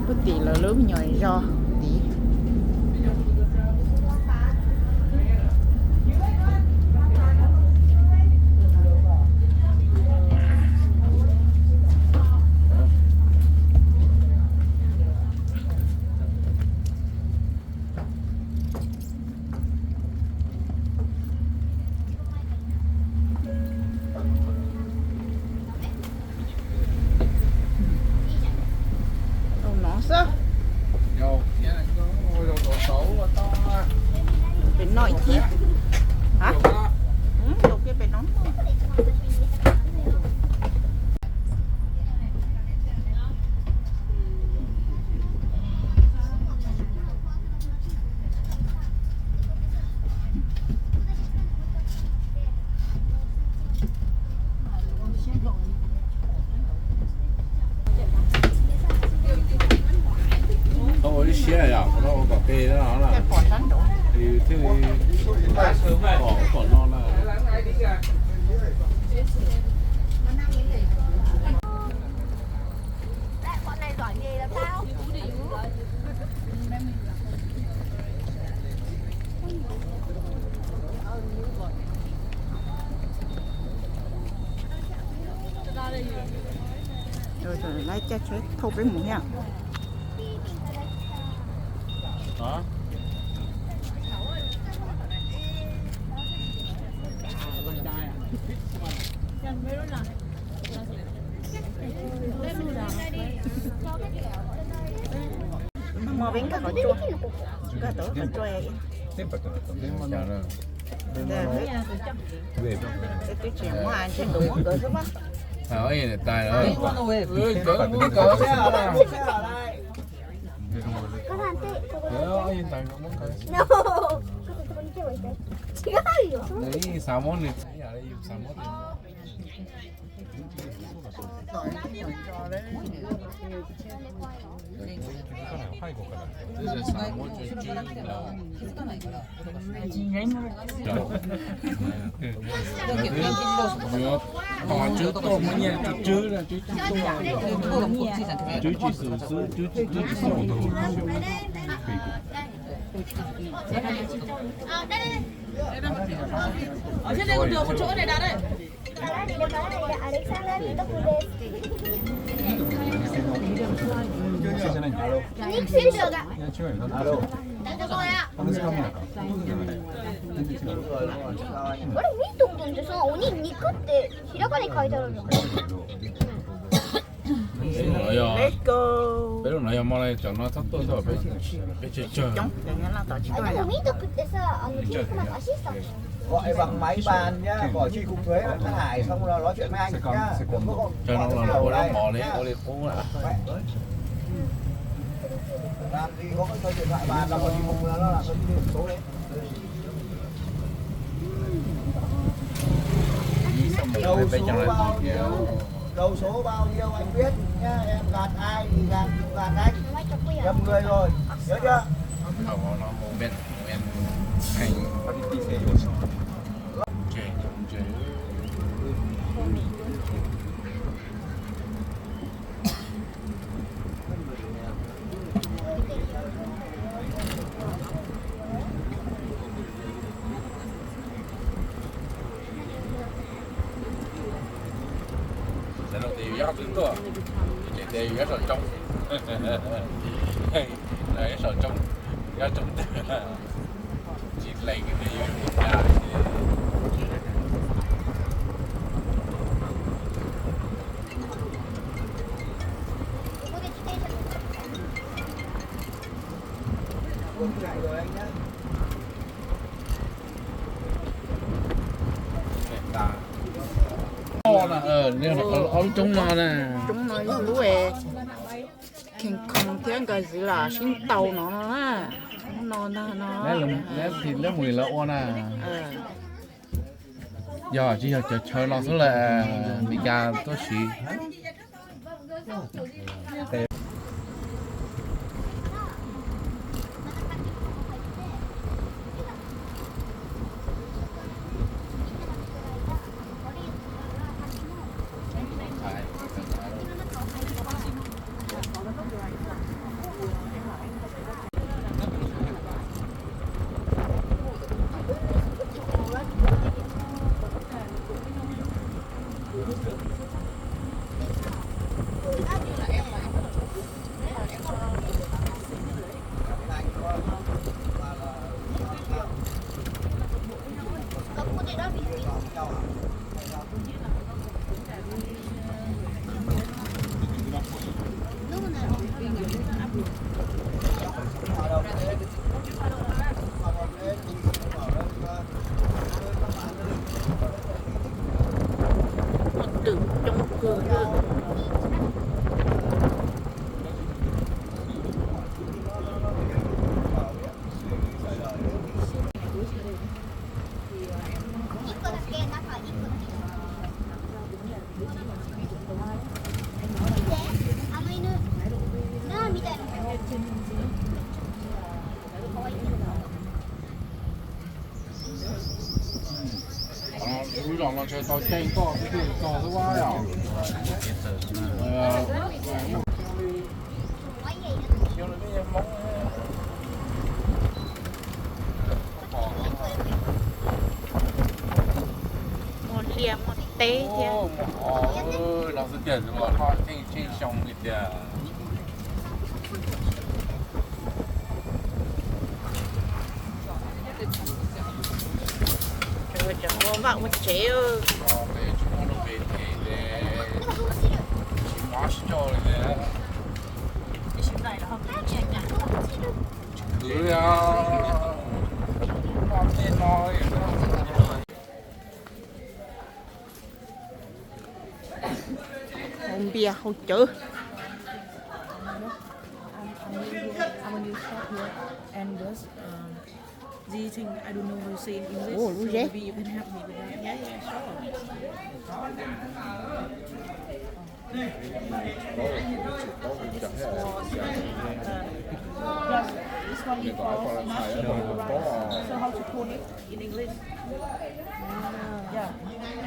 bút tì là lớn nhỏ do tíเป็นน้อยที่ฮะยกเป็นน้อง啲屎嚟啊！我個機啦，可能要聽講啦。Bọn này giỏi nghề làm sao? Rồi lấy chết chết thâu với mũ nha. Hả? Mau bánh cả có chua, cả tổ có chua vậy. Cái chuyện mua ăn trên đồ món cỡ số mấy? Hỏi gì này tài rồi. Cỡ muốn cỡ. No. Đấy, xào món này. Xào món này. Còn chứ tôm mới nha, chứ là chứ chỉ sữa chứ ở trên đây còn được một chỗ để đặt đấy. Nick xin được ạ. Đặt cho tôi ạ. What are we talking about? その鬼肉ってひらがなに書いてあるの。Let's go. Bé lúc nãy em nói cho nó thắt tôi thôi, bé chơi chơi. Chống, để nhớ là tao chỉ tôi で là. もミートクってさ、キリコなんかアシスタント。 gọi bằng máy bàn nhá, bỏ chi cục thuế Cát Hải xong rồi nói chuyện với anh nhá. Cho nó là nó bỏ đấy, có đi uống lại. Làm gì có cái điện thoại bàn là bỏ chi cục nó là số số đấy. Đầu số bao nhiêu? Đầu số bao nhiêu anh biết nhá, em gạt ai thì gạt anh. Nhầm người rồi, nhớ chưa? Không, nó một bên hành chơi chơi. Sẽ đầu tiên giáp đứng cơ, chạy đây rất là trong, đấy rất trong, rất trong, chỉ lấy cái này ra. Chạy rồi anh nhá. Nhưng mà ông chúng nó nè. Chúng nó lú về khen không tiếng cái gì là xin tàu nó á. Nó Nếu thì nếu mùi lỗ nè. Giờ chỉ là chơi lo số là đi ra tôi xí. Từ trong cửa luôn. Ủa lòng là chơi tao chơi to cái thứ quá à. Một lia một té thế.老师点什么？他挺凶一点。 Rồi chẳng có bạn một chế ơi. 그래야 Uống bia không chữ. I'm a new shop here, and this the thing I don't know how to say in English. Oh, so okay. maybe you can help me with that. Yeah, yes, this one is for mushroom rice. So how to put it in English? Yeah,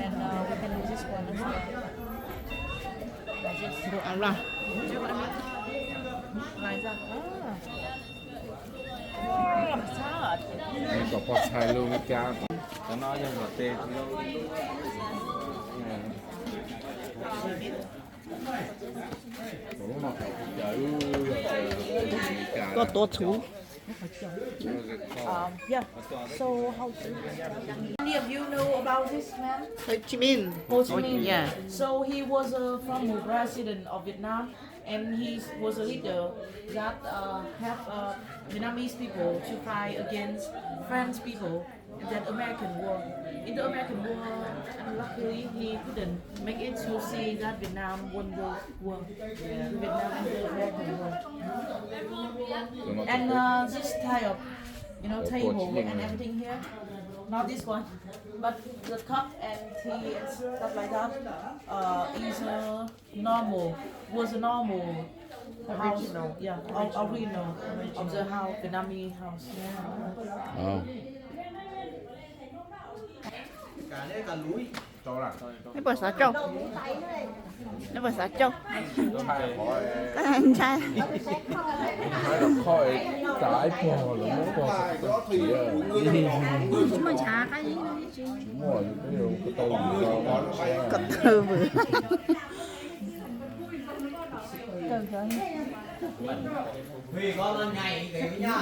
and we can use this one as well. Like this. Đồ áo là. See what I mean? Like that. Massage. 你個菠菜撈加，等我用個爹撈。 Có tổ thủ. Yeah. So how to? Any of you know about this man? Hồ Chí Minh. Ho Chi Minh. Yeah. So he was a former president of Vietnam, and he was a leader that helped Vietnamese people to fight against French people in that American war. In the American war, unluckily he couldn't make it to see that Vietnam won the war. Vietnam and the American war. And this type of, table and everything here, not this one, but the cup and tea and stuff like that, is was a normal original, original of the house, Vietnamese house. Nó bò xá trâu. Nó bò xá trâu. Cái anh trai. Thái là khỏi trái bò là muốn bò sạch chỉ à. Chúng mình chả cái gì đâu chứ. Đúng rồi, cái điều cái tàu gì đó. Cật thơ vừa. Huy con lên ngày kiểu nha.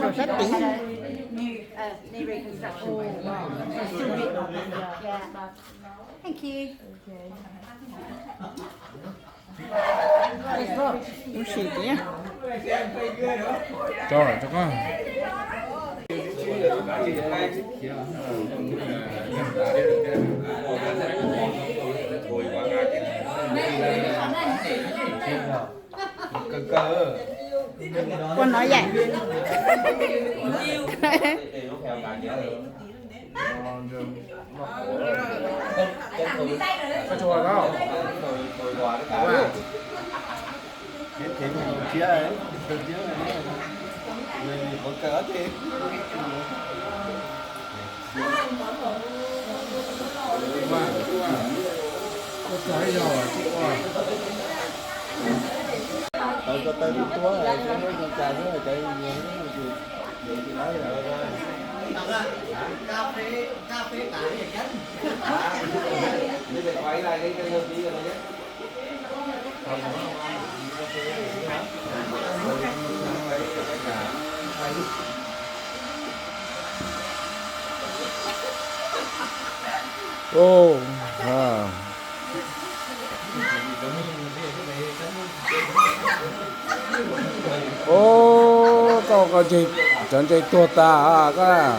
Đồ sách tí. Thank you. Uống xì tí nha. Cho rồi, cho con. Quân nói vậy. Cái chùa đó. Thì chia ấy, chia này. Người có cỡ thì. Có trái rồi, chị ơi. rồi có tới túa rồi cái mấy con trai nó chạy nhiều cái gì thì nói là cà phê cả cái chân đi về quay lại đi cái gì rồi đấy ô à. Ô có chị chân chạy tua ta à cái